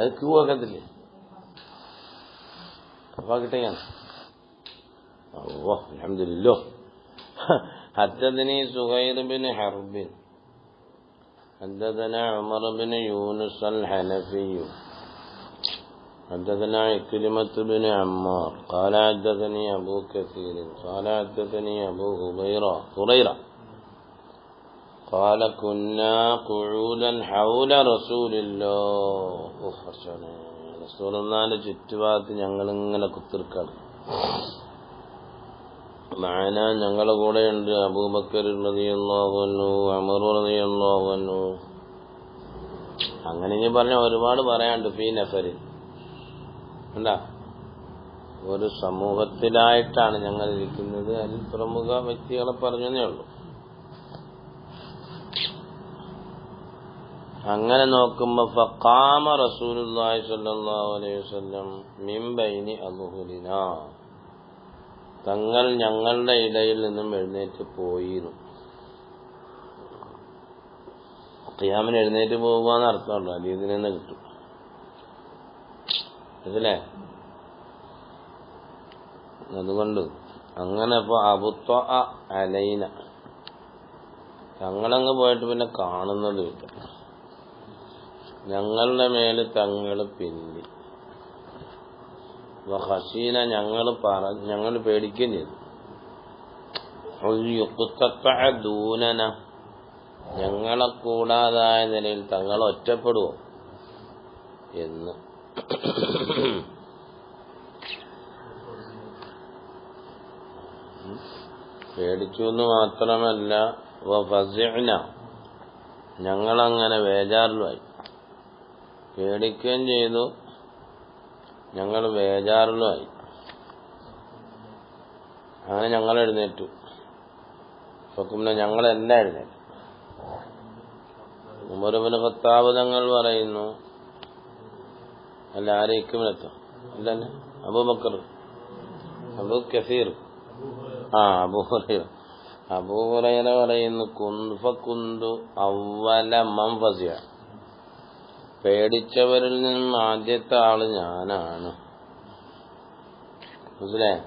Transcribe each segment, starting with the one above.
അത് ക്യൂ ആക്കത്തില്ലേ? അപ്പൊ കിട്ടിയാണ്. ഓ അൽഹംദുലില്ലാ. حدثني زهير بن حرب حدثنا عمر بن يونس الحنفي حدثنا عكرمة بن عمار قال حدثني أبو كثير قال حدثني أبو هريرة قال كنا قعودا حول رسول الله رسول الله ചുറ്റുഭാഗത്ത് ഞങ്ങളിങ്ങനെ കുത്തിർക്കാണ്. മഅന ഞങ്ങളുടെ കൂടെയുണ്ട് അബൂബക്കർ റളിയല്ലാഹു അൻഹു, ഉമർ റളിയല്ലാഹു അൻഹു. അങ്ങനെ ഇനി പറഞ്ഞ ഒരുപാട് പറയാണ്ട്. ഫീ നഫരിൻ എന്താ, ഒരു സമൂഹത്തിലായിട്ടാണ് ഞങ്ങൾ ഇരിക്കുന്നത്. അതിൽ പ്രമുഖ വ്യക്തികളെ പറഞ്ഞതേ ഉള്ളൂ. അങ്ങനെ നോക്കുമ്പോ ഫഖാമ റസൂലുള്ളാഹി സ്വല്ലല്ലാഹു അലൈഹി വസല്ലം മിൻ ബൈനി അദ്ഹുരിനാ, തങ്ങൾ ഞങ്ങളുടെ ഇടയിൽ നിന്നും എഴുന്നേറ്റ് പോയിരുന്നു. ഖിയാമിന് എഴുന്നേറ്റ് പോകുകയെന്ന് അർത്ഥമുണ്ടോ? അതിൽ നിന്ന് കിട്ടും അതല്ലേ? അതുകൊണ്ട് അങ്ങനെ ഇപ്പൊ അബുത്വ അലൈന, തങ്ങളങ്ങ് പോയിട്ട് പിന്നെ കാണുന്നതുമില്ല. ഞങ്ങളുടെ മേല് തങ്ങൾ പിന്നി. ഹസീന ഞങ്ങൾ പേടിക്കുകയും ചെയ്തു. ദൂനന, ഞങ്ങളെ കൂടാതായ നിലയിൽ തങ്ങൾ ഒറ്റപ്പെടുവോ എന്ന്. പേടിച്ചു എന്ന് മാത്രമല്ല ഫസിഅന, ഞങ്ങളങ്ങനെ ബേജാറിലുമായി. പേടിക്കുകയും ചെയ്തു, ഞങ്ങൾ ബേജാറിലുമായി. അങ്ങനെ ഞങ്ങൾ എഴുന്നേറ്റു. പിന്നെ ഞങ്ങളെല്ലാം എഴുന്നേറ്റു. ഉമർ ഇബ്നു ഖത്താബ് തങ്ങൾ പറയുന്നു, അല്ല ആരേക്കുമെത്തോ അല്ലല്ലേ, അബൂബക്കർ, അബൂ കസീർ, അബൂ ഹുറൈറ പറയുന്നു, കുന്തു അവ്വല മൻ ഫസിഅ, പേടിച്ചവരിൽ നിന്നും ആദ്യത്തെ ആള് ഞാനാണ്. മനസ്സിലായോ?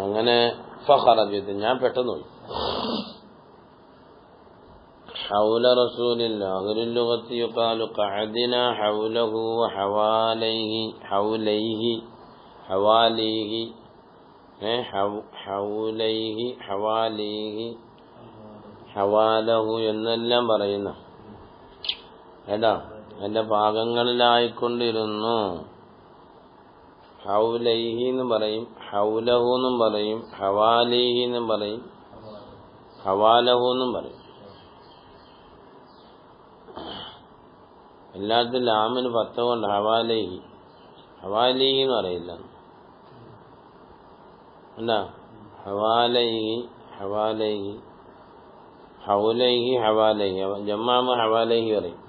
അങ്ങനെ ഫഖറജത്ത്, ഞാൻ പെട്ടെന്ന് പോയി. ഹൗല റസൂലില്ലാഹി ലുഗത്തി യുഖാലു ഖഅദിനാ ഹൗലഹു വഹവാലൈഹി ഹൗലൈഹി ഹവാലിഹി ഹൗലൈഹി ഹവാലിഹി ഹവാലഹു എന്നെല്ലാം പറയുന്ന ഏതാ എന്റെ ഭാഗങ്ങളിലായിക്കൊണ്ടിരുന്നു. ഹൗലൈഹി എന്നും പറയും, ഹൗലഹു എന്നും പറയും, ഹവാലിഹി എന്നും പറയും, ഹവാലഹു എന്നും പറയും. എല്ലാത്തിലും ലാമിന് 10 കൊണ്ട് ഹവാലൈഹി, ഹവാലിഹി എന്ന് പറയില്ല. എന്താ ഹവാലൈഹി ഹവാലൈഹി ഹൗലൈഹി ഹവാലൈഹി, ജമ്മാമ ഹവാലൈഹി പറയും.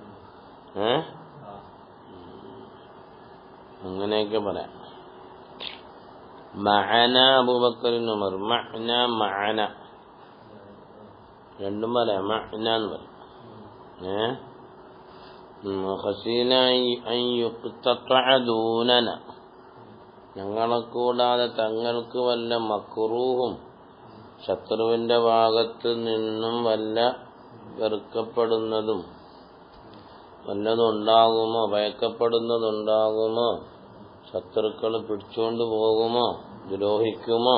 അങ്ങനെയൊക്കെ പറയാം. മഅന അബൂബക്കറിൻ ഉമർ, മഅന മഅന രണ്ടും പറയാം. മഅന എന്ന് പറയും. ഖസീന അൻ യുഖ്തഅ ദൂനന, ഞങ്ങളെ കൂടാതെ തങ്ങൾക്ക് വല്ല മക്റൂഹും, ശത്രുവിന്റെ ഭാഗത്ത് നിന്നും വല്ല വെറുക്കപ്പെടുന്നതും വല്ലതുണ്ടാകുമോ, ഭയക്കപ്പെടുന്നതുണ്ടാകുമോ, ശത്രുക്കൾ പിടിച്ചുകൊണ്ട് പോകുമോ, ദ്രോഹിക്കുമോ.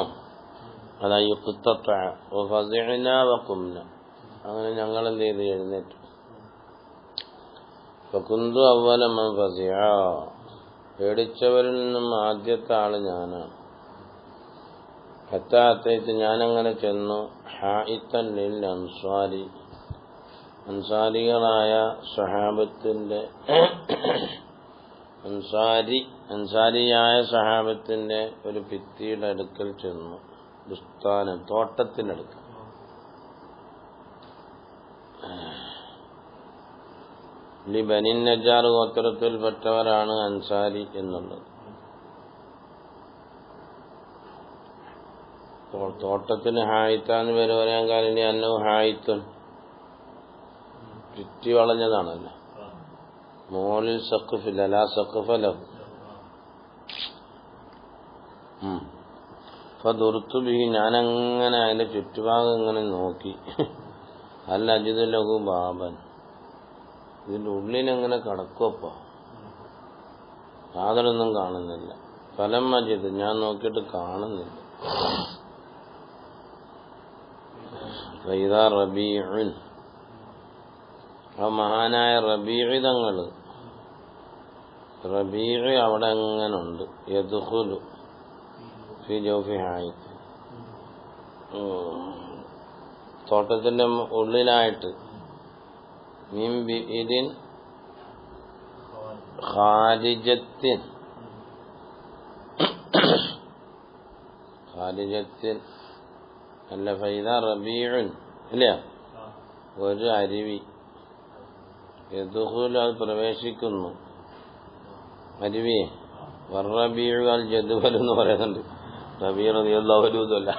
അതാ യുഖ്തഅ വഫസിഅന വഖുംന, അങ്ങനെ ഞങ്ങൾ എന്ത് ചെയ്ത് എഴുന്നേറ്റു. ഫകുന്തു അവ്വല മൻ ഫസിഅ, പേടിച്ചവരിൽ നിന്നും ആദ്യത്തെ ആള് ഞാനാണ്. ഹത്താ അത്തൈത്ത്, ഞാനങ്ങനെ ചെന്നു, ഹായിത്തൻ ലിൽ അൻസാരി, അൻസാരികളായ സഹാബത്തിന്റെ അൻസാരിയായ സഹാബത്തിന്റെ ഒരു ഭിത്തിയുടെ അടുക്കൽ ചെന്നു. ബുസ്താനം, തോട്ടത്തിനടുക്കൽ. ബനി നജ്ജാർ ഗോത്രത്തിൽപ്പെട്ടവരാണ് അൻസാരി എന്നുള്ളത്. തോട്ടത്തിന് ഹായിത്താന്ന് പേര് പറയാൻ കാരണം അന്നു ഹായിത്തുൻ, ചുറ്റി വളഞ്ഞതാണല്ലോ. മോളിൽ സഖഫില്ല, ലാ സഖഫല. ഫദുർത്തുബിഹി, ഞാനങ്ങനെ അതിന്റെ ചുറ്റുഭാഗം ഇങ്ങനെ നോക്കി. അല്ല അജിദ് ലഹു ബാബൻ, ഇതിന്റെ ഉള്ളിലെങ്ങനെ കടക്കുവപ്പോ, യാതൊരൊന്നും കാണുന്നില്ല. ഫലം അജിദ്, ഞാൻ നോക്കിയിട്ട് കാണുന്നില്ല. ഫൈദാ റബീഉൻ, ആ മഹാനായ റബീഉ തങ്ങള്, റബീഉ അവിടെ എങ്ങനെ ഉണ്ട്. യദ്ഖുലു ഫി ജൗഫി ഹായിത്ത്, തോട്ടത്തിന്റെ ഉള്ളിലായിട്ട്, മിൻ ബിഇരിൻ ഖാരിജത്തിൻ, ഖാരിജത്തിൻ അല്ല, ഫൈദാ റബീഉൻ ഇല്ല, ഒരു അരുവി. യദ്ഖുലു, അത് പ്രവേശിക്കുന്നു, അരുവിയെ. വറബീഉ അൽ ജദ്വൽ എന്ന് പറയുന്നുണ്ട്. റബീഉ റളിയല്ലാഹു അൻഹു അല്ല,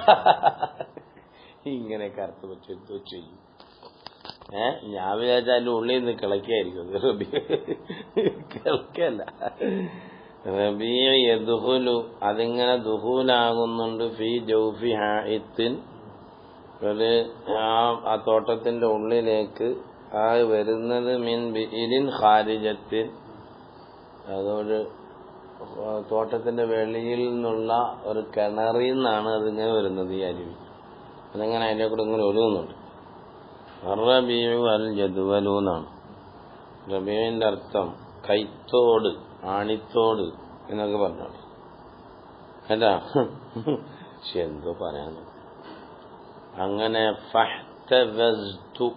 ഇങ്ങനെയൊക്കെ അർത്ഥം വെച്ചെടുത്തു ചെയ്യും. ഞാൻ വിചാരിച്ചാൽ അതിന്റെ ഉള്ളിൽ നിന്ന് കിളക്കായിരിക്കും. റബീഉ കിളക്കല്ല. റബീഉ യദ്ഖുലു, അതിങ്ങനെ ദുഖൂലാകുന്നുണ്ട്. ഫി ജൗഫി ഹായിത്തിൻ, ആ തോട്ടത്തിന്റെ ഉള്ളിലേക്ക് ആ വരുന്നത്. മിൻ ബിഇരിൻ ഖാരിജത്തിൻ, അതോട് തോട്ടത്തിന്റെ വെളിയിൽ നിന്നുള്ള ഒരു കിണറിൽ നിന്നാണ് അതിങ്ങനെ വരുന്നത്, ഈ അരുവി. അതിങ്ങനെ അതിൻ്റെ കൂടെ ഇങ്ങനെ ഒഴുകുന്നുണ്ട്. റബീഉ അൽ ജദ്വലു എന്നാണ്. റബീഉവിന്റെ അർത്ഥം കൈത്തോട്, ആണിത്തോട് എന്നൊക്കെ പറഞ്ഞാണ്. അല്ല, പക്ഷെ എന്തോ പറയാനോ. അങ്ങനെ ഫഹ്തവസ്തു,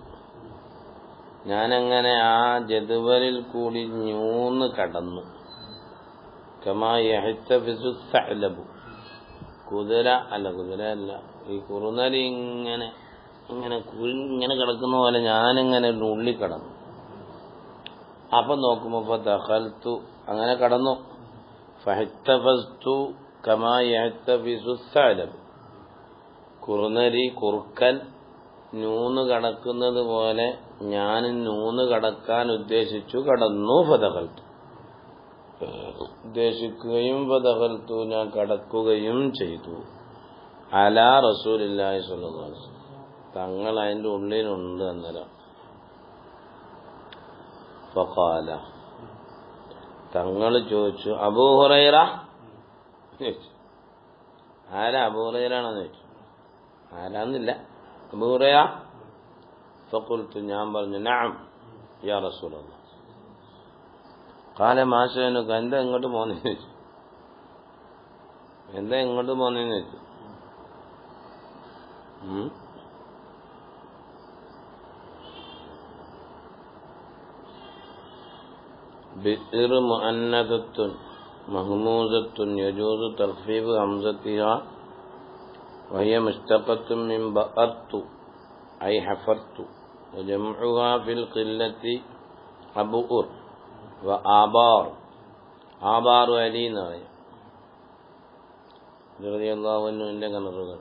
ഞാനങ്ങനെ ആ ജദ്വലിൽ കൂടി ഞൂന്ന് കടന്നു. കമാ യഹ്തഫിസു സഅലബു, കുതിര അല്ല, കുതിരയല്ല, ഈ കുറുനരി ഇങ്ങനെ ഇങ്ങനെ ഇങ്ങനെ കിടക്കുന്ന പോലെ ഞാനിങ്ങനെ ഉള്ളിൽ കടന്നു. അപ്പൊ നോക്കുമ്പോ ഫദഖൽതു, അങ്ങനെ കടന്നു. ഫഹ്തഫസ്തു കമാ യഹ്തഫിസു സഅലബു, കുറുനരി കുറുക്കൻ നൂന്ന് കടക്കുന്നത് പോലെ ഞാൻ നൂന്ന് കടക്കാൻ ഉദ്ദേശിച്ചു, കടന്നു. ഫദഖൽതു, ഉദ്ദേശിക്കുകയും, ഫദഖൽതു, ഞാൻ കടക്കുകയും ചെയ്തു. അലാ റസൂലില്ലാഹി സ്വല്ലല്ലാഹു അലൈഹി വസല്ലം, തങ്ങൾ അതിന്റെ ഉള്ളിലുണ്ട് അന്നേരം. ഫഖാല, തങ്ങൾ ചോദിച്ചു, അബൂ ഹുറൈറ ചോദിച്ചു. ആരാ? അബൂ ഹുറൈറാണെന്ന് ചോദിച്ചു. ആരാന്നില്ല, അബൂ ഹുറൈറ. ഫഖുൽതു, ഞാൻ പറഞ്ഞു, നഅം യാ റസൂലല്ലാഹ്. ഖാല മാ ശഅനുക, എന്താ ഇങ്ങോട്ട് പോന്നേന്ന് ചോദിച്ചു. എന്താ ഇങ്ങോട്ട് പോന്നേന്ന് ചോദിച്ചു. ബിഇർ മുഅന്നദത്തുൻ മഹ്മൂസത്തുൻ യജൂസു തഖ്ഫീഫു ഹംസത്തിഹാ വഹിയ മുസ്തഖത്തുൻ മിൻ ബഅർതു ഐ ഹഫർതു വജംഉഹാ ഫിൽ ഖില്ലത്തി അബൂർ വ ആബാർ. ആബാർ അലി എന്ന് പറയും. റളിയല്ലാഹു അൻഹുവിന്റെ കിണറുകൾ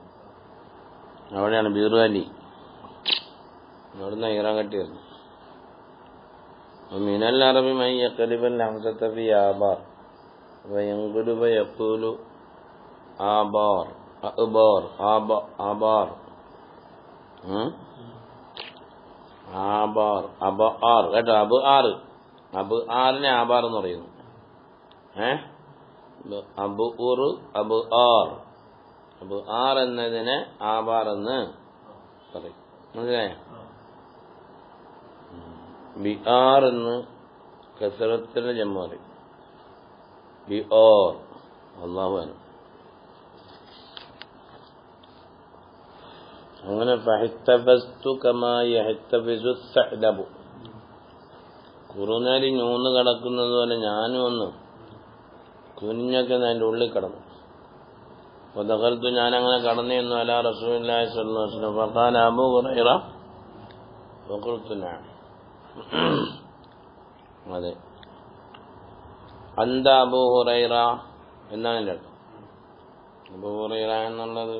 അവിടെയാണ്. ബീറു അലി അവിടുന്ന് ഇറാൻ കട്ടി വരുന്നു. മിനൽ അറബി മൻ യഖ്ലിബൽ ഹംസത ഫി ആബാർ വയൻഖുലു വയഖൂലു ആബാർ അബ്ബാർ ആബാർ ആബാർ അബആർ കേട്ടോ. അബ് ആറിനെ ആബാർ എന്ന് പറയുന്നു. അബ് ആർ എന്നതിനെ ആബാർ എന്ന് പറയും. മനസ്സിലായോ? ബിആർ എന്ന് കസറത്തിന്റെ ജമ്മ പറയും. ബിആർ അല്ലാഹു അക്ബർ. അങ്ങനെ ഫഹ്തഫസ്തു കമാ യഹ്തഫിസു സഅലബു, കുറുനരി ഞൂന്ന് കിടക്കുന്നത് പോലെ ഞാനും ഒന്ന് കുഞ്ഞൊക്കെ അതിൻ്റെ ഉള്ളിൽ കിടന്നു. ഫദഖൽതു, ഞാനങ്ങനെ കടന്നിരുന്നു. അലാ റസൂലില്ലാഹി സ്വല്ലല്ലാഹു അലൈഹി വസല്ലം. ഫഖാല അബൂ ഹുറൈറ. ഫഖുൽതു നഅം. അതെ, അന്ത അബൂ ഹുറൈറ എന്നാണ് എൻ്റെ അർത്ഥം. അബൂ ഹുറൈറ എന്നുള്ളത്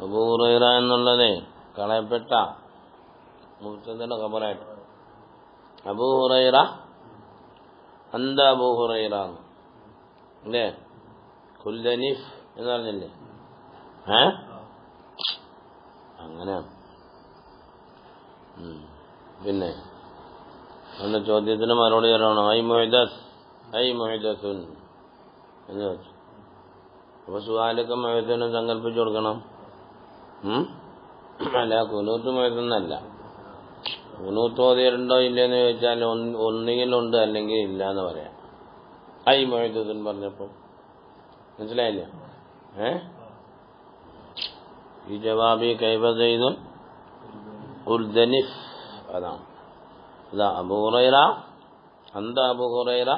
അബൂ ഹുറൈറ എന്നുള്ളത് കളയപ്പെട്ട മുബ്തദയുടെ ഖബറായിട്ട് അബൂ ഹുറൈറ അന്ത അബൂ ഹുറൈറ അല്ലേ? കുല്ലനിഫ് എന്ന് പറഞ്ഞില്ലേ? അങ്ങനെയാണ്. പിന്നെ അന്ന് ചോദ്യത്തിന് മറുപടി തരണം. ഐ മുഹ്ദസ് ഐ മുഹ്ദസുൻ എന്ന് ചോദിച്ചു. അപ്പൊ സുആലൊക്കെ മുഹ്ദസിനെ സങ്കല്പിച്ചു കൊടുക്കണം. അല്ല കുനൂത്ത് മുഹ്ദസെന്നല്ല. കുനൂത്ത് ഓതിയിട്ടുണ്ടോ ഇല്ലെന്ന് ചോദിച്ചാൽ ഒന്നുകിലുണ്ട് അല്ലെങ്കിൽ ഇല്ല എന്ന് പറയാം. ഐ മുഹ്ദസുൻ പറഞ്ഞപ്പോ മനസ്സിലായില്ല? ഈ ജവാബി കൈഫ സയ്യിദുൻ ഉൽദനിഫ് അതാണ്. ഇതാ അബൂ ഹുറൈറ അന്ത അബൂ ഹുറൈറ.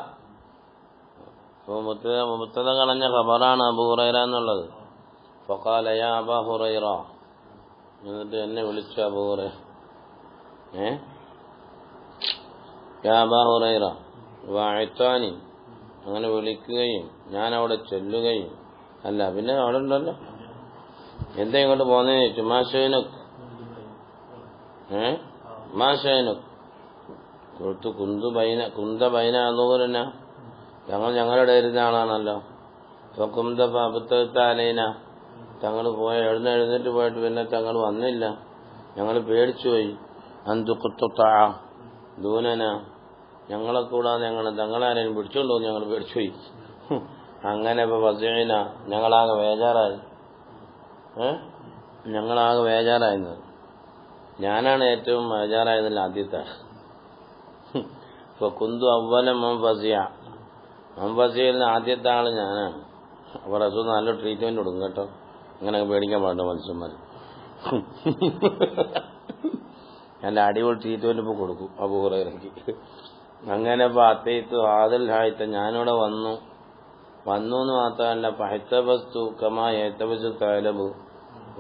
മുബ്തദ കളഞ്ഞ ഖബറാണ് അബൂ ഹുറൈറ എന്നുള്ളത്. ഫഖാല യാ അബാ ഹുറൈറ, എന്നിട്ട് എന്നെ വിളിച്ചു അബൂ ഹുറൈറ. യാ അബാ ഹുറൈറ വഅതാനി, അങ്ങനെ വിളിക്കുകയും ഞാൻ അവിടെ ചെല്ലുകയും. അല്ല പിന്നെ അവിടെ ഉണ്ടല്ലോ, എന്താ ഇങ്ങോട്ട് പോന്നേന്ന് ചോദിച്ചു. മാഷേനുക്ക് മാഷേനുക്ക് കൊടുത്തു. കുന്ത ബൈന അന്നൂറിന, ഞങ്ങളുടെ ഇരുന്ന ആളാണല്ലോ. ഇപ്പൊ കുന്ത അബുത്തലൈന, തങ്ങൾ എഴുന്നേറ്റ് പോയിട്ട് പിന്നെ തങ്ങൾ വന്നില്ല. ഞങ്ങൾ പേടിച്ചുപോയി. അന്തുക്കുത്ത ദൂനന, ഞങ്ങളെ കൂടാതെ തങ്ങളാരെയും പിടിച്ചോണ്ട് പോകും, ഞങ്ങൾ പേടിച്ചുപോയി. അങ്ങനെ ഇപ്പൊ ഫസീന, ഞങ്ങളാകെ ബേജാറായി. ബേജാറായിരുന്നത് ഞാനാണ് ഏറ്റവും ബേജാറായതിൽ ആദ്യത്തെ. ഇപ്പൊ കുന്തു അവല മംഫസിയിൽ നിന്ന് ആദ്യത്തെ ആള് ഞാനാണ്. അപ്പൊ റസൂൽ നല്ല ട്രീറ്റ്മെന്റ് കൊടുക്കും കേട്ടോ. അങ്ങനെ പേടിക്കാൻ പാടില്ല മനുഷ്യന്മാർ. നല്ല അടിപൊളി ട്രീറ്റ്മെന്റ് ഇപ്പൊ കൊടുക്കും അബൂ ഹുറൈറയ്ക്ക്. അങ്ങനെ ഇപ്പൊ അത്തയ്ത്തു ആദിൽ ഹായത്തെ, ഞാനിവിടെ വന്നു എന്ന് മാത്രമല്ല പഹത്തബസ്തു കമാ ഏത്തബസ് തലബു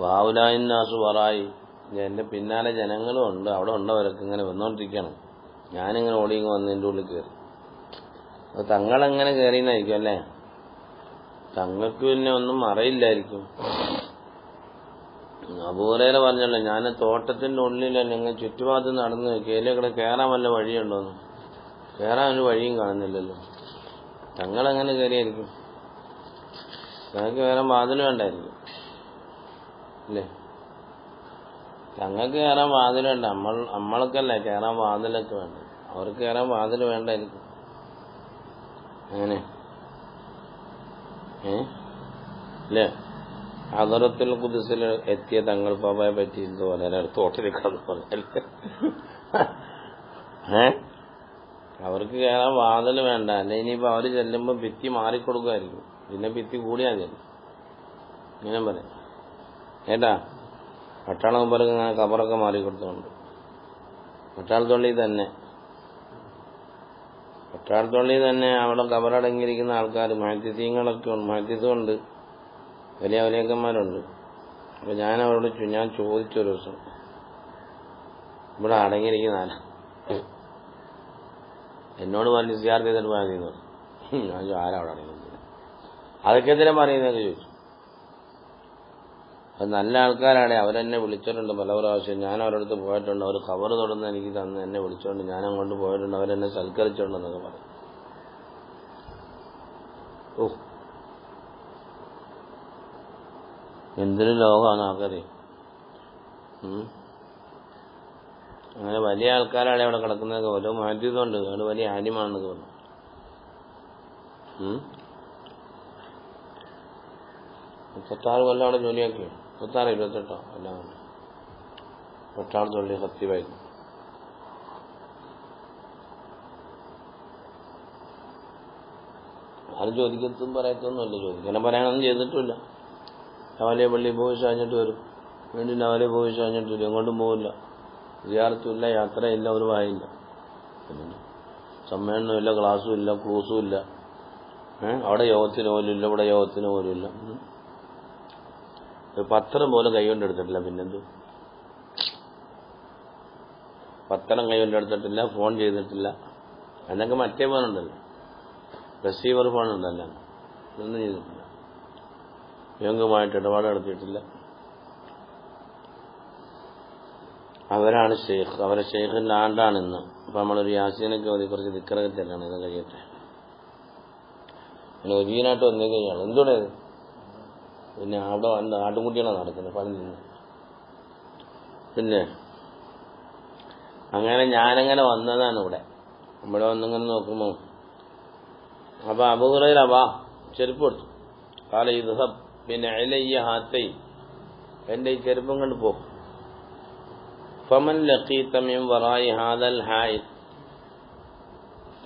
വാവുലായിന്നാസു വറായി, എന്റെ പിന്നാലെ ജനങ്ങളും ഉണ്ട്, അവിടെ ഉണ്ടവരൊക്കെ ഇങ്ങനെ വന്നോണ്ടിരിക്കണം. ഞാനിങ്ങനെ ഓടിങ്ങ് വന്ന് എന്റെ ഉള്ളിൽ കയറി. അപ്പൊ തങ്ങളെങ്ങനെ കയറിയെന്നായിരിക്കും അല്ലേ? തങ്ങൾക്ക് പിന്നെ ഒന്നും അറിയില്ലായിരിക്കും. അബൂ ഹുറൈറ പറഞ്ഞല്ലോ, ഞാൻ തോട്ടത്തിന്റെ ഉള്ളിലല്ല, നിങ്ങൾ ചുറ്റുഭാഗത്ത് നടന്ന് കേലൊക്കെ കയറാൻ വല്ല വഴിയുണ്ടോന്ന്. കയറാൻ ഒരു വഴിയും കാണുന്നില്ലല്ലോ. തങ്ങളെങ്ങനെ കയറിയായിരിക്കും? തങ്ങൾക്ക് വേറെ വാതിൽ വേണ്ടായിരിക്കും അല്ലേ? തങ്ങൾക്ക് കയറാൻ വാതിൽ വേണ്ട. നമ്മൾക്കല്ലേ കയറാൻ വാതിലൊക്കെ വേണ്ട. അവർക്ക് കയറാൻ വാതിൽ വേണ്ടായിരിക്കും. അങ്ങനെ അല്ലേ? ഹദറത്തുൽ ഖുദ്സിൽ എത്തിയ തങ്ങൾ പാപ്പയെ പറ്റി ഇതുപോലെ തോട്ടിലേക്കാന്ന് പറഞ്ഞല്ലേ. അവർക്ക് കയറാൻ വാതിൽ വേണ്ട. അല്ലെ ഇനിയിപ്പോ അവര് ചെല്ലുമ്പോ ഭിത്തി മാറിക്കൊടുക്കുമായിരിക്കും. പിന്നെ ഭിത്തി കൂടിയാൽ മതി. ഇങ്ങനെ പറയാം ഏട്ടാ. പട്ടാളം മുമ്പ് കബറൊക്കെ മാറിക്കൊടുത്തുണ്ട്. പട്ടാളത്തുള്ളി തന്നെ അവിടെ കബറടങ്ങിയിരിക്കുന്ന ആൾക്കാർ മുഹദ്ദിസീങ്ങളൊക്കെ ഉണ്ട്, മുഹദ്ദിസുണ്ട്, വലിയ വലിയക്കന്മാരുണ്ട്. അപ്പൊ ഞാൻ അവരോട് ചോദിച്ചൊരു ദിവസം, ഇവിടെ അടങ്ങിയിരിക്കുന്ന ആരാ? എന്നോട് പറഞ്ഞ് സിയാർത്ത് ചെയ്തിട്ട് പോയാന്ന് പറഞ്ഞു. ഞാൻ ആരാ അവിടെ അടങ്ങിയിരിക്കുന്നത്? അതൊക്കെ എന്തിനാ പറയുന്നതൊക്കെ ചോദിച്ചു. അത് നല്ല ആൾക്കാരാണ്. അവരെന്നെ വിളിച്ചിട്ടുണ്ട് പല പ്രാവശ്യം. ഞാൻ അവരടുത്ത് പോയിട്ടുണ്ട്. അവർ കവർ തുടർന്ന് എനിക്ക് തന്ന് എന്നെ വിളിച്ചോണ്ട് ഞാൻ അങ്ങോട്ട് പോയിട്ടുണ്ട്. അവരെന്നെ സൽക്കരിച്ചോണ്ടെന്നൊക്കെ പറയും. എന്തൊരു ലോകമാണ് ആൾക്കറിയാം. അങ്ങനെ വലിയ ആൾക്കാരാണ് അവിടെ കിടക്കുന്നതൊക്കെ. ഓരോ മാറ്റിയതുകൊണ്ട് അവിടെ വലിയ ആലിമാണെന്നൊക്കെ പറഞ്ഞു. മുപ്പത്താറ് കൊല്ലം അവിടെ ജോലിയാക്കിയോ? 26-28 എല്ലാം പട്ടാളത്തുള്ളി സത്യമായിരുന്നു. ആരും ചോദിക്കത്തും പറയത്തൊന്നുമല്ല. ചോദിക്കണം പറയാനൊന്നും ചെയ്തിട്ടില്ല. രാവിലെ പള്ളി പോയി കഴിഞ്ഞിട്ട് വരും. വീണ്ടും രാവിലെ പോയി കഴിഞ്ഞിട്ട് വരും. എങ്ങോട്ടും പോവില്ല. സിയാറത്തുമില്ല, യാത്രയില്ല, ഒരു വായില്ല. സമ്മേളനമില്ല, ക്ലാസ്സും ഇല്ല, ക്രൂസും ഇല്ല. അവിടെ യോഗത്തിന് പോലും ഇല്ല, ഇവിടെ യോഗത്തിന് പോലും ഇല്ല. പത്രം പോലും കൈകൊണ്ട് എടുത്തിട്ടില്ല. പിന്നെന്ത്? പത്രം കൈകൊണ്ട് എടുത്തിട്ടില്ല, ഫോൺ ചെയ്തിട്ടില്ല. എന്നൊക്കെ മറ്റേ ഫോണുണ്ടല്ലോ, റിസീവർ ഫോണുണ്ടല്ലോ, ഇതൊന്നും ചെയ്തിട്ടില്ല. യോഗമായിട്ട് ഇടപാട് നടത്തിയിട്ടില്ല. അവരാണ് ഷെയ്ഖ്. അവരെ ഷെയ്ഖിന്റെ ആണ്ടാണ് ഇന്ന്. അപ്പൊ നമ്മളൊരു യാസീനൊക്കെ മതി, കുറച്ച് ദിക്കറൊക്കെ ചെല്ലാണ്. ഇത് കഴിയട്ടെ. പിന്നെ ഒരീനായിട്ട് വന്നേ കഴിയാണ്. എന്തുകൊണ്ടേ പിന്നെ അവിടെ വന്ന് ആട്ടുംകുട്ടിയാണോ നടക്കുന്നത് പണി നിന്ന്. പിന്നെ അങ്ങനെ ഞാനങ്ങനെ വന്നതാണ് ഇവിടെ വന്നിങ്ങനെ നോക്കുമ്പോ അപ്പൊ അബൂ ഹുറൈറ വാ ചെരുപ്പ് കൊടുത്തു. കാല ഇദ്ഹബ് പിന്നെ അലയ്യ ഹാത്തൈൻ, എന്റെ ഈ ചെരുപ്പും കൊണ്ട് പോ. ഫമൻ ലഖീത മിൻ വറായി ഹാദൽ ഹായിദ്,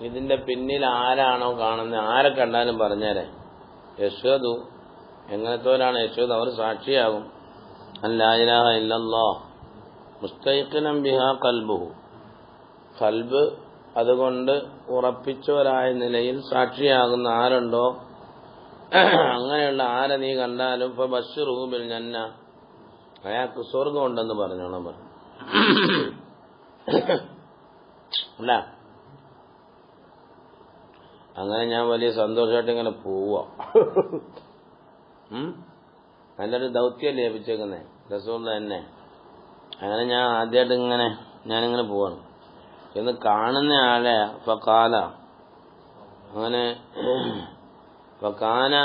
ഇതിന്റെ പിന്നിൽ ആരാണോ കാണുന്നത്, ആരെ കണ്ടാലും പറഞ്ഞേരെ. യശ്വദു, എങ്ങനത്തോരാണ് യശ്വദ്, അവർ സാക്ഷിയാകും. അല്ലാ ഇലാഹ ഇല്ലല്ലാഹ് മുസ്തൈഖിനം ബിഹാ ഖൽബുഹു, ഖൽബ് അതുകൊണ്ട് ഉറപ്പിച്ചവരായ നിലയിൽ സാക്ഷിയാകുന്ന ആരുണ്ടോ, അങ്ങനെയുള്ള ആരെ നീ കണ്ടാലും ഫബശ്ശിറുഹു ബിൽ ജന്ന, അയാൾക്ക് സ്വർഗം ഉണ്ടെന്ന് പറഞ്ഞോളാം പറഞ്ഞു. അല്ല അങ്ങനെ ഞാൻ വലിയ സന്തോഷമായിട്ട് ഇങ്ങനെ പോവാ. നല്ലൊരു ദൗത്യം ലഭിച്ചേക്കുന്നേ റസൂൽ തന്നെ. അങ്ങനെ ഞാൻ ആദ്യമായിട്ട് ഞാനിങ്ങനെ പോവാണ്. എന്ന് കാണുന്ന ആളെ ഫഖാല, അങ്ങനെ ഫകാന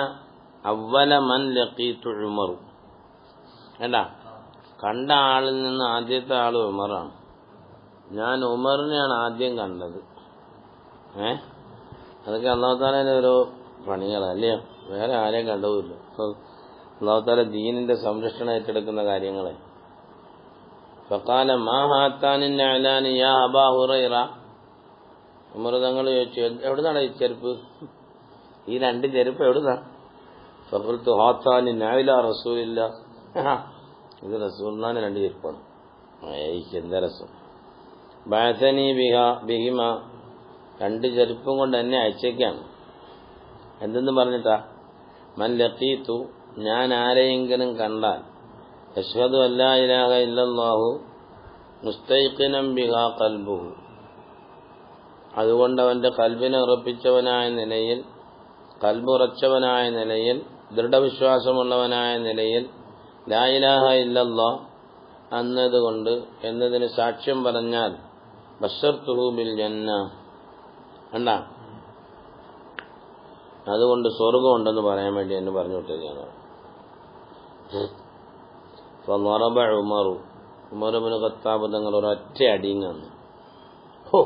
അവ്വല മൻ ലഖീതു ഉമർ, വേണ്ട കണ്ട ആളിൽ നിന്ന് ആദ്യത്തെ ആള് ഉമറാണ്. ഞാൻ ഉമറിനെയാണ് ആദ്യം കണ്ടത്. അതൊക്കെ അല്ലാഹു തആലയുടെ ഓരോ പണികളല്ലേ, വേറെ ആരെയും കണ്ടതുമില്ല. അല്ലാഹു തആല ദീനിന്റെ സംരക്ഷണം ഏറ്റെടുക്കുന്ന കാര്യങ്ങളെ. ഫഖാല മാ ഹാത്താനി നഅലാനി യാ അബാ ഹുറൈറ, ഉമർ തങ്ങൾ ചോദിച്ചു, എവിടുന്നാണ് ഈ ചെരുപ്പ്, ഈ രണ്ട് ചെരുപ്പ് എവിടുന്നാ? ഫഖൽതു ഹാത്താനി നഅല റസൂലില്ലാ, ഇത് റസൂലുള്ളാഹിന്റെ രണ്ട് ചെരുപ്പാണ്. എന്താ രസം. ബഅസനി ബിഹിമ, രണ്ട് ചെരുപ്പും കൊണ്ട് എന്നെ അയച്ചേക്കാണ്. എന്തെന്ന് പറഞ്ഞിട്ടാ? മൻ ലഖീതു, ഞാൻ ആരെയെങ്കിലും കണ്ടാൽ, അശ്ഹദു അല്ലാ ഇലാഹ ഇല്ലല്ലാഹു മുസ്തൈഖിനം ബിഹാ ഖൽബുഹു, അതുകൊണ്ട് അവന്റെ കൽബിനെ ഉറപ്പിച്ചവനായ നിലയിൽ, കൽബുറച്ചവനായ നിലയിൽ, ദൃഢവിശ്വാസമുള്ളവനായ നിലയിൽ ലാ ഇലാഹ ഇല്ലല്ലാഹ് എന്നതുകൊണ്ട് എന്നതിന് സാക്ഷ്യം പറഞ്ഞാൽ ബശ്ശർതുഹു ബിൽ ജന്ന, അല്ല അതുകൊണ്ട് സ്വർഗം ഉണ്ടെന്ന് പറയാൻ വേണ്ടി എന്നെ പറഞ്ഞു വിട്ടതാണ്. ഫളറബ ഉമർ, ഉമർ ഇബ്നു ഖത്താബ് തങ്ങൾ ഒരൊറ്റ അടിങ്ങന്ന്, ഹോ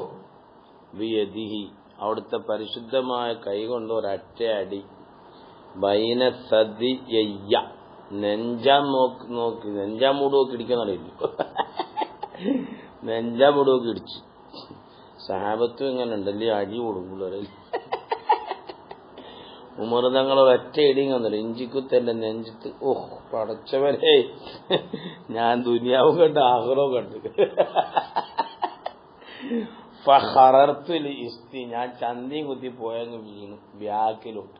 ബിയദിഹി, അവിടുത്തെ പരിശുദ്ധമായ കൈകൊണ്ട് ഒരൊറ്റ അടി, ബൈന സദിയയ്യ, നോക്കി നെഞ്ചാമൂടുവൊക്കെ ഇടിക്കാന്നറിയില്ല, നെഞ്ചാമൂടുവൊക്കെ ഇടിച്ചു. സഹാബത്തും ഇങ്ങനെ ഉണ്ടല്ലേ അടി കൊടുക്കുള്ളവരെ. ഉമർ തങ്ങൾ ഒരൊറ്റ ഇടിയും വന്നില്ല, ഇഞ്ചിക്കുത്തന്റെ നെഞ്ചത്ത്. ഓഹ് പടച്ചവരെ, ഞാൻ ദുനിയാവും കണ്ട് ആഖിറവും കണ്ട്. ഫഖറർതുൽ ഇസ്തി, ഞാൻ ചന്തിയും കുത്തി പോയങ്ങ് വീണു ബാക്കിലോട്ട്.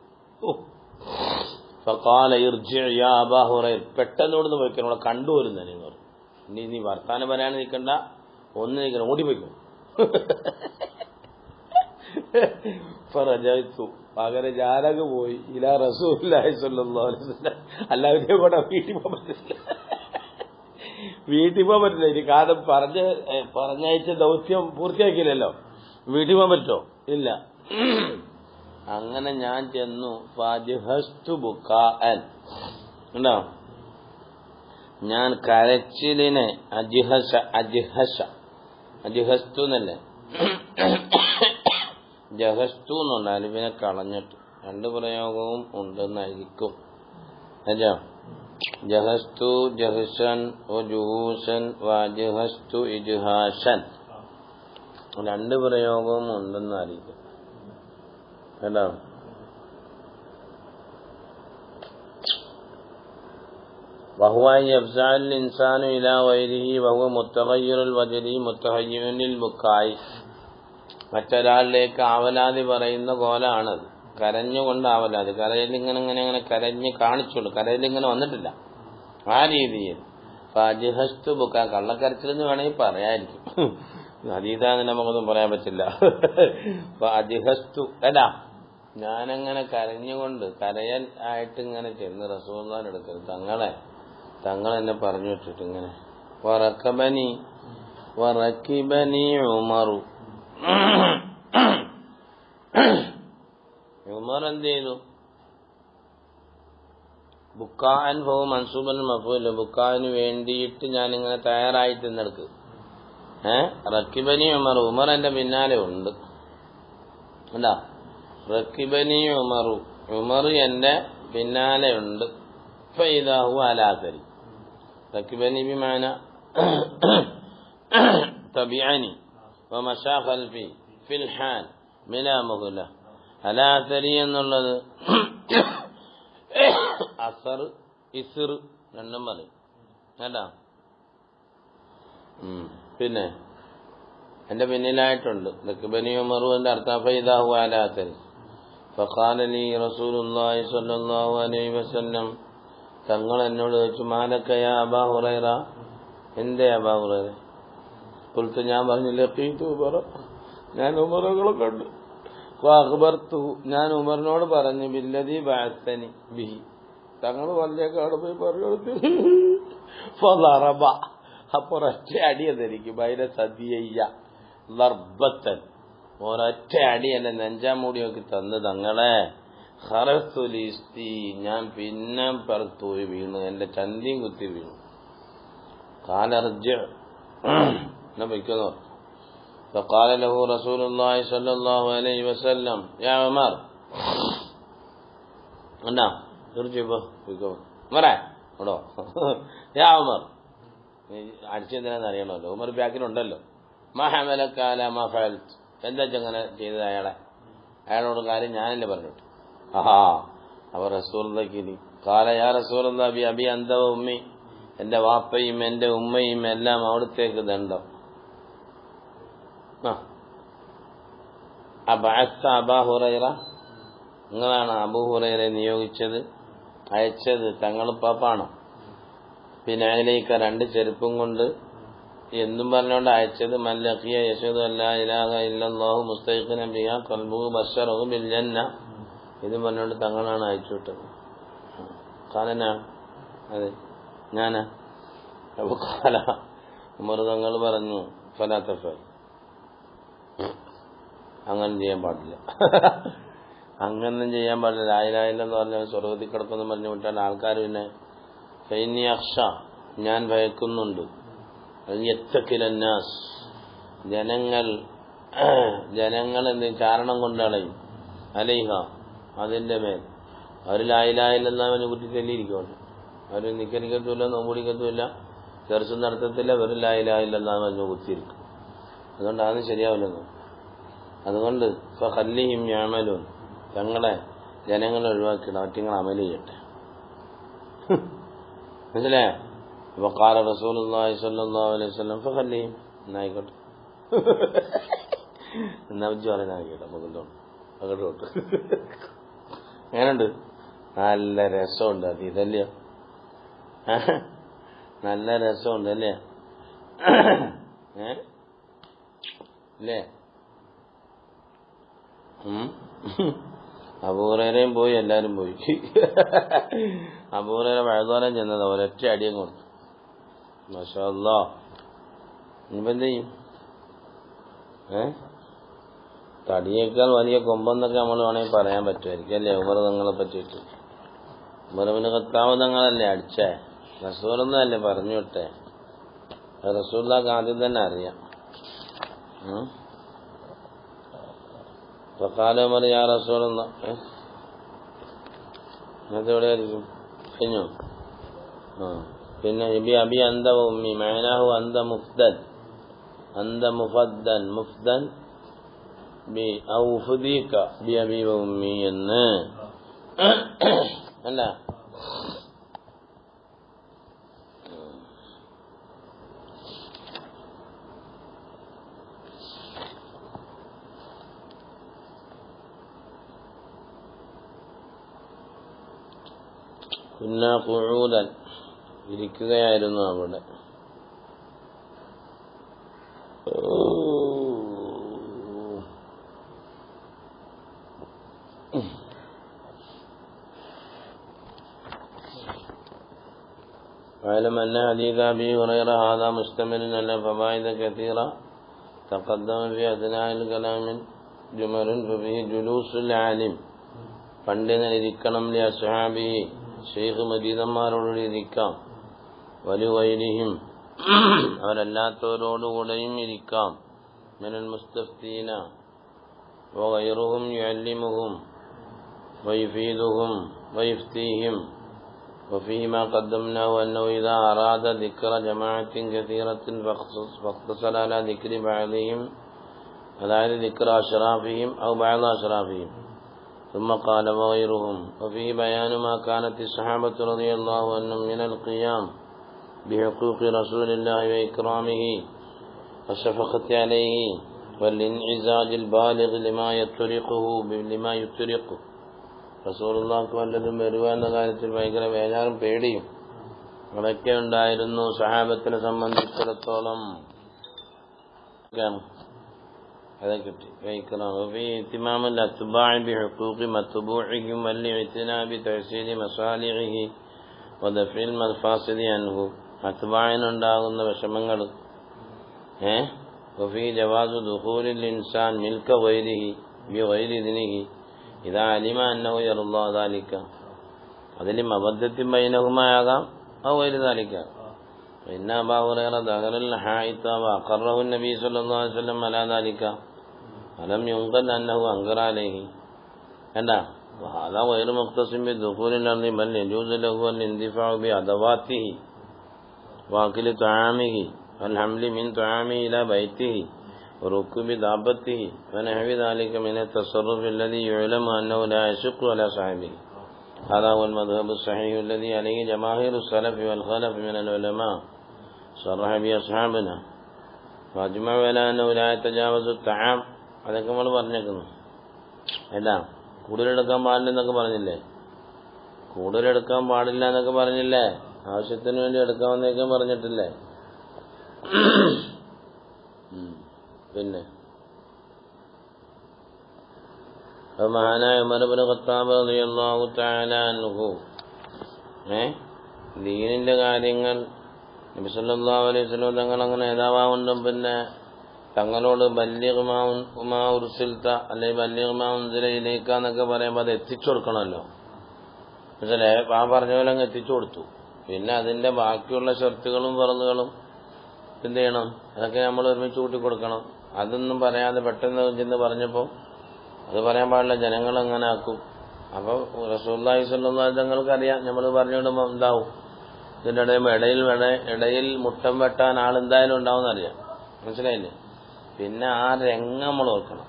ഫഖാല ഇർജിഅ യാ അബാ ഹുറൈറ, പെട്ടെന്ന് ഇവിടുന്ന് പോയിക്കണം, ഇവിടെ കണ്ടുവരുന്നതിന് പറഞ്ഞു. നീ വർത്താനം പറയാൻ നിൽക്കണ്ട, ഒന്ന് നിൽക്കണം, ഓടിപ്പോയിക്കോ. ഫറജഅതു, പകരം ഞാനങ്ങ് പോയി ഇലാ റസൂലുള്ളാഹി സ്വല്ലല്ലാഹു അലൈഹി വസല്ലം. അല്ലാതെ കൂടെ വീട്ടിൽ പോകാൻ പറ്റില്ല, വീട്ടിൽ പോകാൻ പറ്റില്ല. ഇനി കാലം പറഞ്ഞയച്ച ദൗത്യം പൂർത്തിയാക്കിയില്ലല്ലോ, വീട്ടിൽ പോകാൻ പറ്റോ? ഇല്ല. അങ്ങനെ ഞാൻ ചെന്നു. ഫഅജ്ഹസ്തു ബുകാഅൻ, ഉണ്ടോ, ഞാൻ കരച്ചിലിനെ, അജ്ഹസ്തു എന്നല്ലേ, ജഹസ്തു എന്നുണ്ട്, അലിവിനെ കളഞ്ഞിട്ട്. രണ്ട് പ്രയോഗവും ഉണ്ടെന്നായിരിക്കും. അല്ലോ, ജഹസ്തു ജഹ്ഷൻ ജുഹൂഷൻ വജഹസ്തു ഇജ്ഹാഷൻ, രണ്ട് പ്രയോഗവും ഉണ്ടെന്നായിരിക്കും കേട്ടോ. وهو يفزع الإنسان إلى غيره وهو متغير الوجه متهيئ للبكاء, മറ്റൊരാളിലേക്ക് ആവലാതി പറയുന്ന കോലാണത്. കരഞ്ഞുകൊണ്ട് ആവലാതി, കരയിലിങ്ങനെ കരഞ്ഞ് കാണിച്ചുള്ളൂ, കരയിലിങ്ങനെ വന്നിട്ടില്ല ആ രീതിയിൽ. ഫഅജ്ഹസ്തു ബുക, കള്ളക്കരച്ചിലെന്ന് വേണമെങ്കിൽ പറയായിരിക്കും, അതീതാന്ന് നമുക്കൊന്നും പറയാൻ പറ്റില്ല. ഫഅജ്ഹസ്തു അല്ല, ഞാനങ്ങനെ കരഞ്ഞുകൊണ്ട് കരയൽ ആയിട്ട് ഇങ്ങനെ ചെന്ന് റസൂലുള്ളാഹിന്റെ അടുക്കൽ, തങ്ങളെന്നെ പറഞ്ഞു വെച്ചിട്ട് ഇങ്ങനെ. വറക്കബനി, വറക്കിബനി ഉമറു. ഉമർ എന്ത് ചെയ്തു? ബുക്കാൻ ഫഹു മൻസൂബൻ മഫൂൽ. ബുക്കാന് വേണ്ടിയിട്ട് ഞാനിങ്ങനെ തയ്യാറായിട്ട് നിന്നെടുക്ക്. റക്കിബനി ഉമർ, ഉമർ എന്റെ പിന്നാലെ ഉണ്ട്. എന്താ റക്കിബനി ഉമറു, ഉമർ എന്റെ പിന്നാലെ ഉണ്ട്. ഫൈദാഹു അലാസരി. റക്കിബനി ബിമാന തബിഅനി വമശാ ഖൽഫി ഫിൽ ഹാൽ മിലാ മുഹ്ല. അലാസരി എന്നുള്ളത് അസർ ഇസ്ർ രണ്ടും പറയും കേട്ടാ. പിന്നെ എന്റെ പിന്നിലായിട്ടുണ്ട്. റക്കിബനി ഉമറു എന്റെ അർത്ഥം ഫൈദാഹു അലാസരി. ഫഖാല ലി റസൂലുള്ളാഹി സ്വല്ലല്ലാഹു അലൈഹി വസല്ലം, തങ്ങൾ എന്നോട് ചോദിച്ചു, മാലക യാ അബാ ഹുറൈറ, എന്തേ അബാ ഹുറൈറ? ഖുൽതു, ഞാൻ പറഞ്ഞു, ലഖീതു ഉമറ, ഞാൻ ഉമറുകളെ കണ്ടു. ഫഅഖ്ബർതു, ഞാൻ ഉമറിനോട് പറഞ്ഞു, ബില്ലദീ ബഅസ്തനി ബിഹി, തങ്ങൾ പറഞ്ഞേക്കാട് പോയി പറഞ്ഞു. ഫളറബ, അപ്പൊ ഒരൊറ്റ അടിയെന്നിരിക്കും. ബൈന സദിയയ്യ ലർബത്തൻ, ഒരൊറ്റ അടി എന്നെ നെഞ്ചാൻ മൂടി നോക്കി തന്നു തങ്ങളെ. ഖറസുലിസ്തി, ഞാൻ പിന്നെ പുറത്തുപോയി വീണു, എന്റെ ചന്തിയും കുത്തി വീണു. കാലർജ എന്നാ പൊയ്ക്കുന്നു. فقال له رسول الله صلى الله عليه وسلم يا عمر, എന്നാ തീർച്ചയായും ഉമറേ ഓടോ, യാ ഉമർ, അടിച്ചെന്തിനാന്ന് അറിയണമല്ലോ, ഉമർ ബാക്കിലുണ്ടല്ലോ. മാ ഹമലക അലാ മാ ഫഅൽത്, എന്താ അങ്ങനെ ചെയ്തത് അയാളോട് കാര്യം ഞാനല്ലേ പറഞ്ഞിട്ട്. അവർ റസൂലുള്ളാഹിക്ക് ഖാല യാ റസൂലല്ലാഹി ബി അബി അന്ത വ ഉമ്മി, എന്റെ വാപ്പയും എന്റെ ഉമ്മയും എല്ലാം അവിടത്തേക്ക് ദണ്ഡം. അബഅസ്ത അബാ ഹുറൈറ, നിങ്ങളാണ് അബൂ ഹുറൈറയെ നിയോഗിച്ചത്, അയച്ചത് തങ്ങൾ പാപ്പാണോ? പിന്നെ അതിലേക്ക് രണ്ട് ചെരുപ്പും കൊണ്ട് എന്നും പറഞ്ഞുകൊണ്ട് അയച്ചത്. മല്ലഖിയ യശഹദു അല്ലാ ഇലാഹ ഇല്ലല്ലാഹു മുസ്തഖിനൻ ബിഹാ ഖൽബുഹു ബശറഹു ബിൽ ജന്ന, ഇത് പറഞ്ഞുകൊണ്ട് തങ്ങളാണ് അയച്ചു വിട്ടത്. കാലനാ, അതെ ഞാനാ. അപ്പൊ കാല ഉമർ തങ്ങൾ പറഞ്ഞു, ഫലാ തഫഅൽ, അങ്ങനെ ചെയ്യാൻ പാടില്ല, അങ്ങനെ ചെയ്യാൻ പാടില്ല. ലാ ഇലാഹ ഇല്ലല്ലാഹ് പറഞ്ഞാൽ സ്വർഗ്ഗത്തിൽ കിടക്കുമെന്ന് പറഞ്ഞു വിട്ടാൽ ആൾക്കാർ പിന്നെ ഫൈനി അഖ്ഷ, ഞാൻ ഭയക്കുന്നുണ്ട്, യത്തഖിലന്നാസ്, ജനങ്ങൾ എന്ത് ചാരണം കൊണ്ടളയും, അലൈഹ, അതിന്റെ മേൽ. അവർ ലാ ഇലാഹ ഇല്ലല്ലാഹുവിനെ കുറ്റി ചൊല്ലിയിരിക്കുവാണ്. അവർ നിക്കരിക്കത്തുമില്ല, നോമ്പുടിക്കത്തുമില്ല, ചെറുസും നടത്തത്തില്ല, അവർ ലാ ഇലാഹ ഇല്ലല്ലാഹു എന്ന് കുത്തിയിരിക്കും. അതുകൊണ്ട് അതൊന്നും ശരിയാവില്ലെന്ന്. അതുകൊണ്ട് ഫഖല്ലിഹിം യഅമലൂൻ, തങ്ങളെ ജനങ്ങളെ ഒഴിവാക്കിയിട്ട് മറ്റിങ്ങൾ അമൽ ചെയ്യട്ടെ. മനസ്സിലായോ? വഖാല റസൂലുള്ളാഹി സ്വല്ലല്ലാഹു അലൈഹി വസല്ലം ഫഖല്ലിഹിം, എന്നായിക്കോട്ടെ, എന്നാ വെച്ച് പറയാനായിക്കോട്ടെ, അങ്ങോട്ട് എങ്ങനെയുണ്ട്? നല്ല രസമുണ്ട് അത്, ഇതല്ലയോ? നല്ല രസമുണ്ട് അല്ലേ? അല്ലേ? അബൂ ഹുറൈറയും പോയി, എല്ലാരും പോയി. അബൂ ഹുറൈറ വഅദാനം ചെന്നത് ഒരൊറ്റ അടിയും കൊടുത്തു. മാഷാ അല്ലാഹ്. ഇനിയിപ്പോ എന്ത് ചെയ്യും? തടിയേക്കാൾ വലിയ കൊമ്പെന്നൊക്കെ നമ്മൾ വേണമെങ്കിൽ പറയാൻ പറ്റുമായിരിക്കും അല്ലേ ഉമർ തങ്ങളെ പറ്റിയിട്ട്. ഉമർ ഇബ്നു ഖത്താബ് തങ്ങളല്ലേ അടിച്ചേ, റസൂലൊന്നും അല്ലേ പറഞ്ഞു വിട്ടേ. റസൂലുള്ളാഹിക്ക് ആദ്യം തന്നെ അറിയാം. ഫഖാല ഉമർ യാ റസൂലല്ലാഹ്, ഇന്നത്തെ എവിടെയായിരിക്കും? കഴിഞ്ഞു. പിന്നെ ബി അബി അന്ത വ ഉമ്മി മഅനാഹു അന്ത മുഫ്ദൽ, അന്ത മുഫദ്ദൻ, മുഫ്ദൻ ബി ഔ ഉഫ്ദീക ബി അബി വ ഉമ്മി എന്ന് അല്ല. പിന്നെ ഖുഊദൻ, ഇരിക്കുകയായിരുന്നു അവിടെ. واعلم أن حديث أبي هريرة هذا مشتمل على فوائد كثيرة تقدم في أثناء الكلام جمل ففيه جلوس العالم പണ്ഡിതനിരിക്കണം ലി അസ്ഹാബിഹി ശൈഖ് മദീദന്മാരോട് ഇരിക്കാം വലിവൈരിഹിം അവരല്ലാത്തവരോടുകൂടെയും ഇരിക്കാം മിനൽ മുസ്തഫ്തീന വഗൈറുഹും യുഅല്ലിമുഹും വയുഫീദുഹും വയുഫ്തീഹിം وفيه ما قدمناه أنه إذا أراد ذكر جماعة كثيرة فاقتصر على ذكر بعضهم അതായത് ذكر أشرافهم أو بعض أشرافهم ثم قال وغيرهم وفيه بيان ما كانت الصحابة رضي الله عنهم من القيام بحقوق رسول الله وإكرامه والشفقة عليه والانعزاج البالغ لما يطرقه റസൂലുള്ളാഹിക്ക് വല്ലതും വരുക എന്ന കാര്യത്തിൽ ഭയങ്കര വേജാറും പേടിയും അതൊക്കെ ഉണ്ടായിരുന്നു സഹാബത്തിനെ സംബന്ധിച്ചിടത്തോളം. هذا كتير ويكرام وفي اهتمام الأتباع بحقوق متبوعهم والاعتناء بتحسين مصالحه ودفع المفاسد عنه. أتباعنا ഉണ്ടാകുന്ന വിഷമങ്ങൾ وفي جواز دخول الإنسان ملك غيره بغير إذنه إذا علم أنه يرضى ذلك. അതിൽ مودة بينهما ആകാം أو غير ذلك. فإن أبا هريرة دخل الحائط وأقره النبي صلى الله عليه وسلم على ذلك ولم ينقل أنه أنكر عليه. وهذا غير مختص بدخول الأرض بل يجوز له الاندفاع بأدواته وأكل طعامه والحمل من طعامه إلى بيته وركوب دابته ونحو ذلك من التصرف الذي يعلم أنه لا يشق على صاحبه. هذا هو المذهب الصحيح الذي عليه جماهير السلف والخلف من العلماء صرح به أصحابنا واجمعوا على أنه لا يتجاوز الطعام. അതൊക്കെ നമ്മൾ പറഞ്ഞേക്കുന്നു. കൂടുതലെടുക്കാൻ പാടില്ലെന്നൊക്കെ പറഞ്ഞില്ലേ, കൂടുതലെടുക്കാൻ പാടില്ല എന്നൊക്കെ പറഞ്ഞില്ലേ, ആവശ്യത്തിന് വേണ്ടി എടുക്കാമെന്നൊക്കെ പറഞ്ഞിട്ടില്ലേ. പിന്നെ മഹാനായ ഉമർ ഇബ്നു ഖത്താബ് റളിയല്ലാഹു തആല അൻഹു ദീനിന്റെ കാര്യങ്ങൾ നബി സല്ലല്ലാഹു അലൈഹി വസല്ലം തങ്ങൾ അങ്ങനെ നേതാവാവുണ്ടും പിന്നെ തങ്ങളോട് ബല്ലിഗ് മാ ഉർസിൽത അല്ലെങ്കിൽ ബല്ലിഗ് മാ ഉൻസില ഇലൈക എന്നൊക്കെ പറയുമ്പോൾ അത് എത്തിച്ചു കൊടുക്കണമല്ലോ. മനസ്സിലെ ആ പറഞ്ഞ പോലെ അങ്ങ് എത്തിച്ചു കൊടുത്തു. പിന്നെ അതിന്റെ ബാക്കിയുള്ള ഷർത്തുകളും ഫർളുകളും എന്ത് ചെയ്യണം, അതൊക്കെ നമ്മൾ ഒരുമിച്ച് കൂട്ടി കൊടുക്കണം. അതൊന്നും പറയാതെ പെട്ടെന്ന് ചെന്ന് പറഞ്ഞപ്പോൾ അത് പറയാൻ പാടില്ല, ജനങ്ങൾ അങ്ങനെ ആക്കും. അപ്പോൾ റസൂലുള്ളാഹി സ്വല്ലല്ലാഹു അലൈഹി വസല്ലം തങ്ങൾക്കറിയാം നമ്മൾ പറഞ്ഞുകൊണ്ടുമ്പോൾ എന്താവും, ഇതിൻ്റെ ഇടയിൽ മുട്ടം വെട്ടാൻ ആളെന്തായാലും ഉണ്ടാവും എന്നറിയാം. മനസ്സിലായില്ലേ? പിന്നെ ആ രംഗം നമ്മൾ ഓർക്കണം.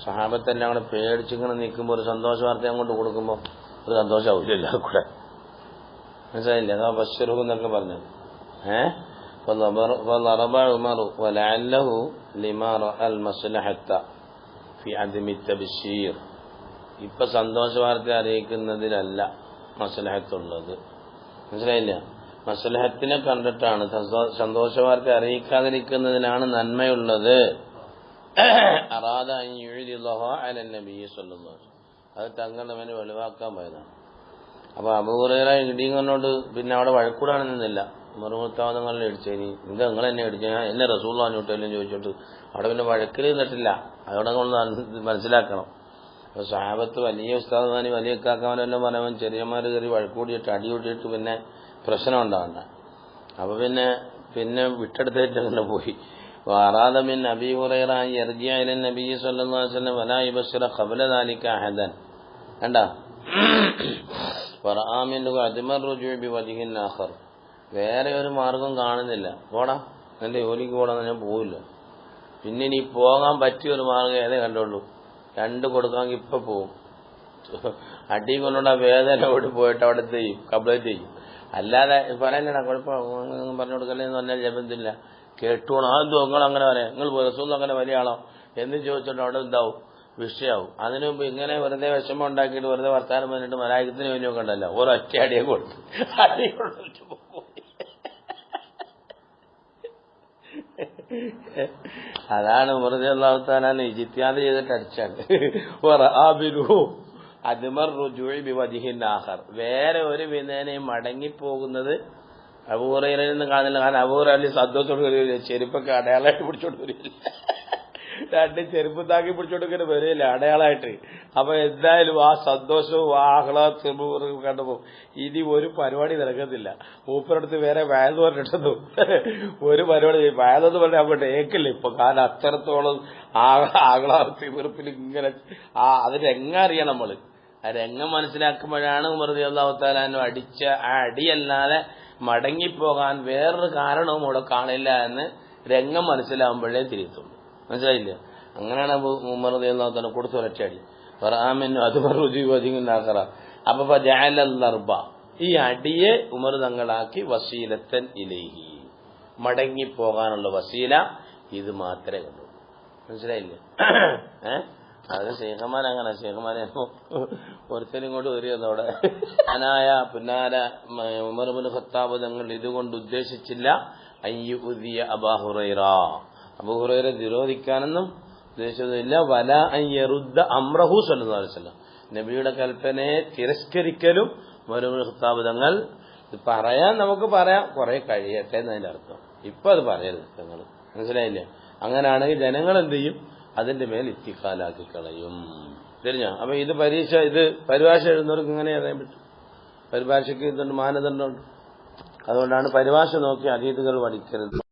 സഹാബത്തെല്ലാം കൂടെ പേടിച്ചിങ്ങനെ നിൽക്കുമ്പോൾ ഒരു സന്തോഷ വാർത്ത അങ്ങോട്ട് കൊടുക്കുമ്പോൾ ഒരു സന്തോഷമാവില്ല എല്ലാവർക്കും കൂടെ. മനസ്സിലായില്ലേ? അതാ ബശ്ശിറുഹു എന്നൊക്കെ പറഞ്ഞത്. فضرب عمر ولعله لما رأى المصلحة في عدم التبشير. ഇപ്പൊ സന്തോഷ വാർത്ത അറിയിക്കുന്നതിലല്ല മസ്ലഹത്തുള്ളത്. മനസ്സിലായില്ല? മസ്ലഹത്തിനെ കണ്ടിട്ടാണ്, സന്തോഷ വാർത്ത അറിയിക്കാതിരിക്കുന്നതിനാണ് നന്മയുള്ളത്. അറാദ അൻ യുഅ്രിദഹ അല നബി സല്ലല്ലാഹു അലൈഹി വസല്ലം. അത് തങ്ങൾ അവനെ ഒഴിവാക്കാൻ പോയതാണ്. അപ്പൊ അബൂ ഹുറൈറ ഇടിങ്ങനോട് പിന്നെ അവിടെ വഴക്കൂടാൻ നിന്നില്ല. മറുമുത്താവതങ്ങളിൽ ഇടിച്ചേനി, ഇത് നിങ്ങൾ എന്നെ ഇടിച്ചാൽ എന്നെ റസൂലുള്ളാഹി അൻഹു ചോദിച്ചിട്ട് അവിടെ പിന്നെ വഴക്കിൽ നിന്നിട്ടില്ല. അതോടെ നമ്മൾ മനസ്സിലാക്കണം. അപ്പൊ സഹാബത്ത് വലിയ ഉസ്താദ്മാനി വലിയ കാക്കാവനെല്ലാം പറയുമ്പോൾ ചെറിയമാർ കയറി വഴക്കൂടിയിട്ട് അടികൂടിയിട്ട് പിന്നെ പ്രശ്നം ഉണ്ടാവണ്ട. അപ്പൊ പിന്നെ വിട്ടെടുത്തിട്ട് അങ്ങനെ പോയി. وأراد من أبي هريرة أن يرجع إلى النبي صلى الله عليه وسلم ولا يبشر قبل ذلك أحدا. ورأى منه عدم الرجوع بوجه آخر. വേറെ ഒരു മാർഗം കാണുന്നില്ല. പോടാ, എൻ്റെ ജോലിക്ക് പോടാന്ന് ഞാൻ പോവില്ല. പിന്നെ ഇനി പോകാൻ പറ്റിയ ഒരു മാർഗം ഏതേ കണ്ടുള്ളൂ, രണ്ട് കൊടുക്കാമെങ്കിൽ ഇപ്പം പോവും. അടി കൊണ്ടുകൊണ്ട് ആ വേദന ഓടി പോയിട്ട് അവിടെ ചെയ്യും, കംപ്ലൈൻറ്റ് ചെയ്യും. അല്ലാതെ പറയലടാ കുഴപ്പം പറഞ്ഞു കൊടുക്കല്ലേ എന്ന് പറഞ്ഞാൽ ജപത്തില്ല, കേട്ടോണം. അതെന്തോ നിങ്ങൾ അങ്ങനെ പറയാം, നിങ്ങൾ റസൂൽ അങ്ങനെ വലിയ ആളോ എന്ന് ചോദിച്ചോണ്ട് അവിടെ എന്താവും, വിഷയമാവും. അതിനു മുമ്പ് ഇങ്ങനെ വെറുതെ വിഷമം ഉണ്ടാക്കിയിട്ട് വെറുതെ വർത്താനം പറഞ്ഞിട്ട് മലായികത്തിന് വേണ്ടി നോക്കണ്ടല്ലോ, ഒരൊറ്റ അടിയെ കൊടുത്ത് അടി കൊണ്ടു പോയി. അതാണ് വെറുതെ അല്ലാഹു തആല ഇജ്തിഹാദ് ചെയ്തിട്ട് അടിച്ചാണ്. വേറെ ഒരു വിധേനയും മടങ്ങിപ്പോകുന്നത് അബൂഹുറൈറയിൽ നിന്ന് കാണുന്നില്ല. കാരണം അബൂഹുറൈറ സന്തോഷത്തോട് വരില്ല, ചെരുപ്പൊക്കെ അടയാളമായിട്ട് പിടിച്ചോണ്ട് വരില്ല, രണ്ട് ചെരുപ്പ് താക്കി പിടിച്ചോണ്ടിങ്ങനെ വരില്ല അടയാളമായിട്ട്. അപ്പൊ എന്തായാലും ആ സന്തോഷവും ആ ആഹ്ലാദവും കണ്ടപ്പോ ഇനി ഒരു പരിപാടി നടക്കത്തില്ല. മൂപ്പരടുത്ത് വേറെ വയല് പറഞ്ഞിട്ടു ഒരു പരിപാടി വയലെന്ന് പറഞ്ഞാൽ അങ്ങോട്ട് ഏക്കില്ല ഇപ്പൊ. കാരണം അത്രത്തോളം ആഹ്ലാദത്തിൽ വെറുപ്പിൽ ഇങ്ങനെ അത് രംഗം അറിയാം നമ്മള്. ആ രംഗം മനസ്സിലാക്കുമ്പോഴാണ് ഉമർ റളിയല്ലാഹു തആല അൻഹു അടിച്ച ആ അടിയല്ലാതെ മടങ്ങിപ്പോകാൻ വേറൊരു കാരണവും ഇവിടെ കാണില്ല എന്ന് രംഗം മനസ്സിലാവുമ്പോഴേ തിരിത്തുള്ളൂ. മനസ്സിലായില്ല? അങ്ങനെയാണ് ഉമർ റളിയല്ലാഹു തആല കൊടുത്ത ഒരൊറ്റടി. അത് പറഞ്ഞുനാക്കറ. അപ്പൊ ജഅലൽ-ലർബ, ഈ അടിയെ ഉമർ തങ്ങളാക്കി വസീലത്തൻ ഇലൈഹി, മടങ്ങിപ്പോകാനുള്ള വസീല ഇത് മാത്രമേ കണ്ടു. മനസ്സിലായില്ലേ? അത് ശേഖന്മാരങ്ങനെ ശേഖന്മാരെ ഒരുത്തരും കൊണ്ട് വരികയെന്നവിടെ ഞാനായ പുന്നാര ഉമർ ഇബ്നു ഖത്താബ് തങ്ങൾ ഇതുകൊണ്ട് ഉദ്ദേശിച്ചില്ല അയ്യുദിയ അബൂ ഹുറൈറ, അബൂ ഹുറൈറ വിരോധിക്കാനൊന്നും ഉദ്ദേശിച്ചതില്ല. വല അയ്യറുദ്ദ അംറഹു സല്ലല്ലാഹു അലൈഹി വസല്ലം, നബിയുടെ കൽപ്പനയെ തിരസ്കരിക്കലും ഉമർ ഇബ്നു ഖത്താബ് തങ്ങൾ. ഇത് പറയാൻ നമുക്ക് പറയാം, കുറെ കഴിയട്ടെ എന്നതിന്റെ അർത്ഥം. ഇപ്പൊ അത് പറയരുത് തങ്ങൾ. മനസ്സിലായില്ലേ? അങ്ങനെയാണെങ്കിൽ ജനങ്ങൾ എന്ത് ചെയ്യും? അതിന്റെ മേൽ ഇത്തിഖാലാക്കി കളയും. തിരിഞ്ഞോ? അപ്പൊ ഇത് പരിഭാഷ എഴുതുന്നവർക്ക് ഇങ്ങനെ അറിയാൻ പറ്റും. പരിഭാഷയ്ക്ക് ഇതുണ്ട്, മാനദണ്ഡമുണ്ട്. അതുകൊണ്ടാണ് പരിഭാഷ നോക്കി ഹദീസുകൾ പഠിക്കരുത്.